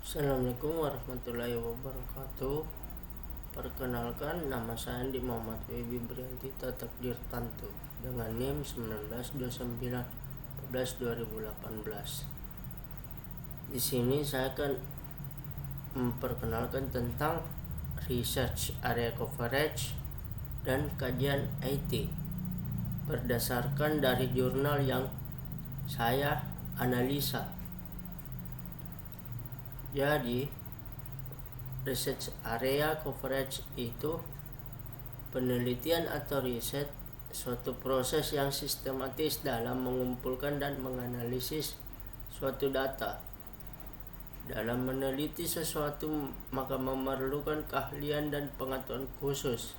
Assalamualaikum warahmatullahi wabarakatuh. Perkenalkan, nama saya Andi Muhammad Wibi Briantita Takdir Tantu dengan NIM 1929 2018. Di sini saya akan memperkenalkan tentang research area coverage dan kajian IT berdasarkan dari jurnal yang saya analisa. Jadi, research area coverage itu penelitian atau riset suatu proses yang sistematis dalam mengumpulkan dan menganalisis suatu data. Dalam meneliti sesuatu maka memerlukan keahlian dan pengetahuan khusus.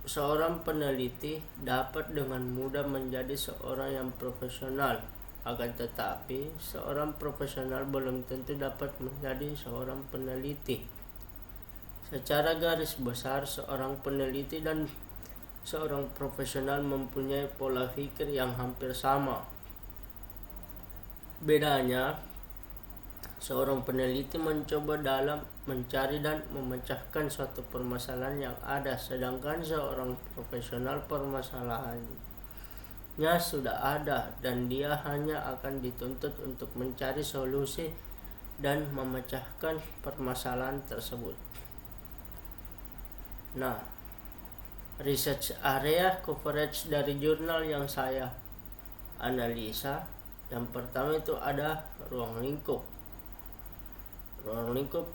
Seorang peneliti dapat dengan mudah menjadi seorang yang profesional. Akan tetapi, seorang profesional belum tentu dapat menjadi seorang peneliti. Secara garis besar, seorang peneliti dan seorang profesional mempunyai pola pikir yang hampir sama. Bedanya, seorang peneliti mencoba dalam mencari dan memecahkan suatu permasalahan yang ada, sedangkan seorang profesional permasalahannya sudah ada dan dia hanya akan dituntut untuk mencari solusi dan memecahkan permasalahan tersebut. Nah, research area coverage dari jurnal yang saya analisa, yang pertama itu ada ruang lingkup. Ruang lingkup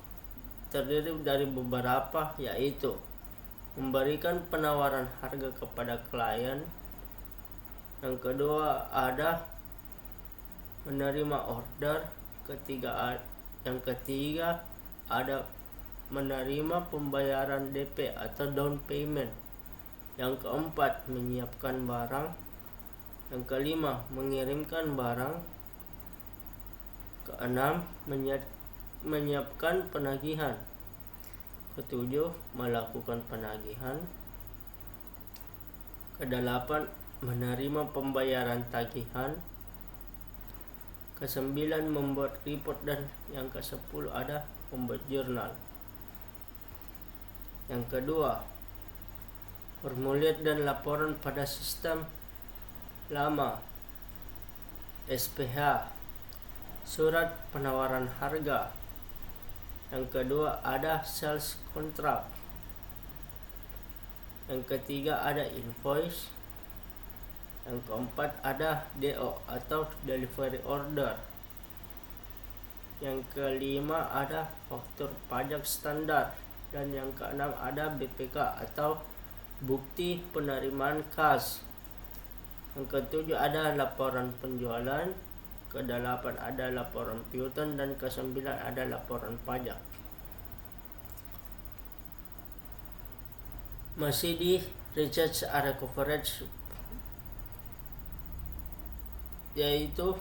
terdiri dari beberapa, yaitu memberikan penawaran harga kepada klien. Yang kedua ada menerima order. Yang ketiga ada menerima pembayaran DP atau down payment. Yang keempat menyiapkan barang. Yang kelima mengirimkan barang. Keenam menyiapkan penagihan. Ketujuh melakukan penagihan. Kedelapan menerima pembayaran tagihan. Kesembilan membuat report, dan yang ke-10 ada membuat jurnal. Yang kedua, formulir dan laporan pada sistem lama SPH, surat penawaran harga. Yang kedua ada sales contract. Yang ketiga ada invoice. Yang keempat ada DO atau delivery order. Yang kelima ada faktur pajak standar. Dan yang keenam ada BPK atau bukti penerimaan kas. Yang ketujuh ada laporan penjualan. Kedelapan ada laporan piutang, dan kesembilan ada laporan pajak. Masih di research area coverage, yaitu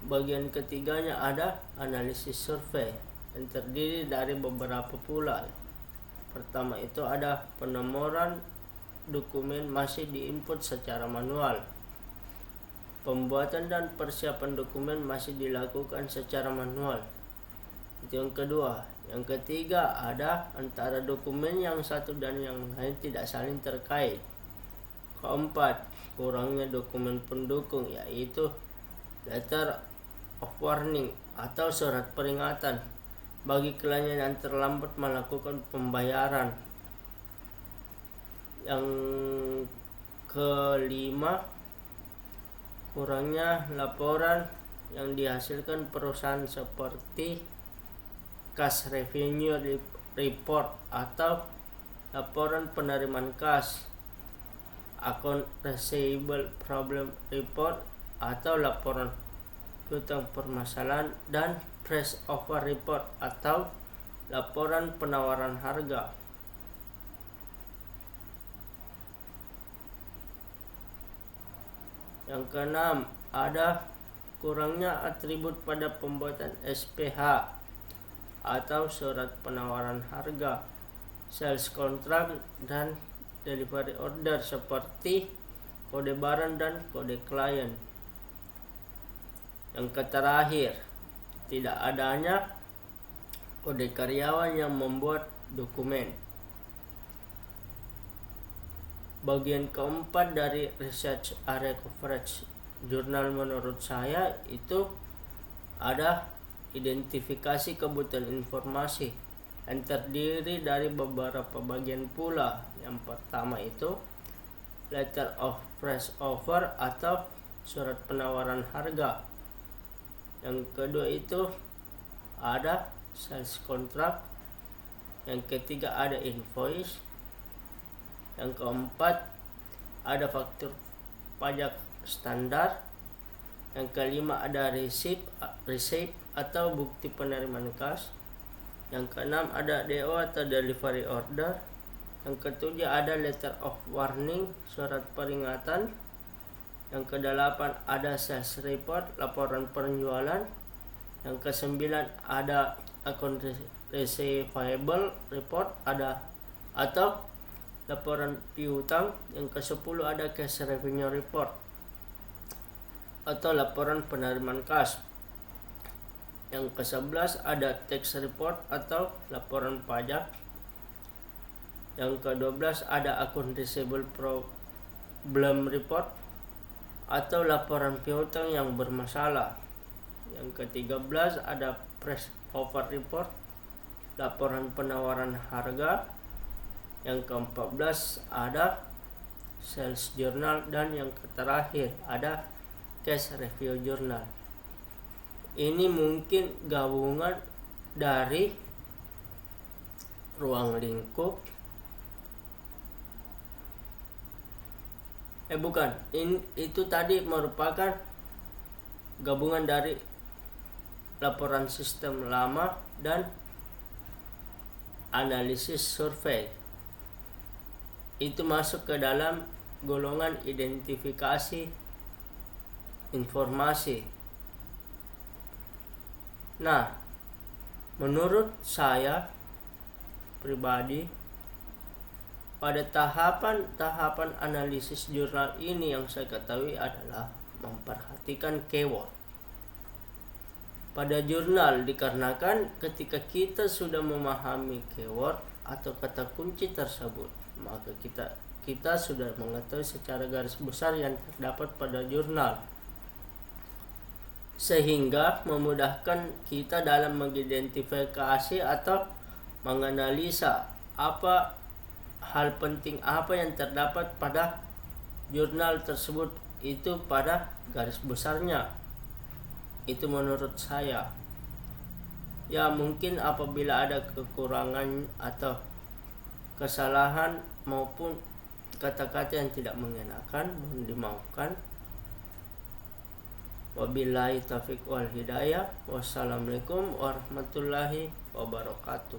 bagian ketiganya ada analisis survei yang terdiri dari beberapa pula. Pertama itu ada penomoran dokumen masih diinput secara manual. Pembuatan dan persiapan dokumen masih dilakukan secara manual. Itu yang kedua. Yang ketiga ada antara dokumen yang satu dan yang lain tidak saling terkait. Keempat, kurangnya dokumen pendukung, yaitu letter of warning atau surat peringatan bagi klien yang terlambat melakukan pembayaran. Yang kelima, kurangnya laporan yang dihasilkan perusahaan seperti cash revenue report atau laporan penerimaan kas, account receivable problem report atau laporan piutang permasalahan, dan price offer report atau laporan penawaran harga. Yang keenam ada kurangnya atribut pada pembuatan SPH atau surat penawaran harga, sales contract, dan delivery order seperti kode barang dan kode klien. Yang terakhir, tidak adanya kode karyawan yang membuat dokumen. Bagian keempat dari research area coverage jurnal menurut saya itu ada identifikasi kebutuhan informasi yang terdiri dari beberapa bagian pula. Yang pertama itu letter of price offer atau surat penawaran harga. Yang kedua itu ada sales contract. Yang ketiga ada invoice. Yang keempat ada faktur pajak standar. Yang kelima ada receipt atau bukti penerimaan kas. Yang keenam ada DO atau delivery order. Yang ketujuh ada letter of warning, surat peringatan. Yang kedelapan ada sales report, laporan penjualan. Yang kesembilan ada account receivable report atau laporan piutang. Yang ke-10 ada cash revenue report atau laporan penerimaan kas. Yang ke-11 ada tax report atau laporan pajak. Yang ke-12 ada account receivable problem report atau laporan piutang yang bermasalah. Yang ke-13 ada price offer report, laporan penawaran harga. Yang ke-14 ada sales journal, dan yang terakhir ada cash review journal. Ini mungkin gabungan dari ruang lingkup. Itu tadi merupakan gabungan dari laporan sistem lama dan analisis survei. Itu masuk ke dalam golongan identifikasi informasi. Nah, menurut saya pribadi, pada tahapan analisis jurnal ini yang saya ketahui adalah memperhatikan keyword pada jurnal, dikarenakan ketika kita sudah memahami keyword atau kata kunci tersebut, maka kita sudah mengetahui secara garis besar yang terdapat pada jurnal, sehingga memudahkan kita dalam mengidentifikasi atau menganalisa hal penting apa yang terdapat pada jurnal tersebut itu pada garis besarnya. Itu menurut saya. Ya, mungkin apabila ada kekurangan atau kesalahan maupun kata-kata yang tidak mengenakan, mohon dimaafkan. Wabillahi taufiq wal hidayah. Wassalamualaikum warahmatullahi wabarakatuh.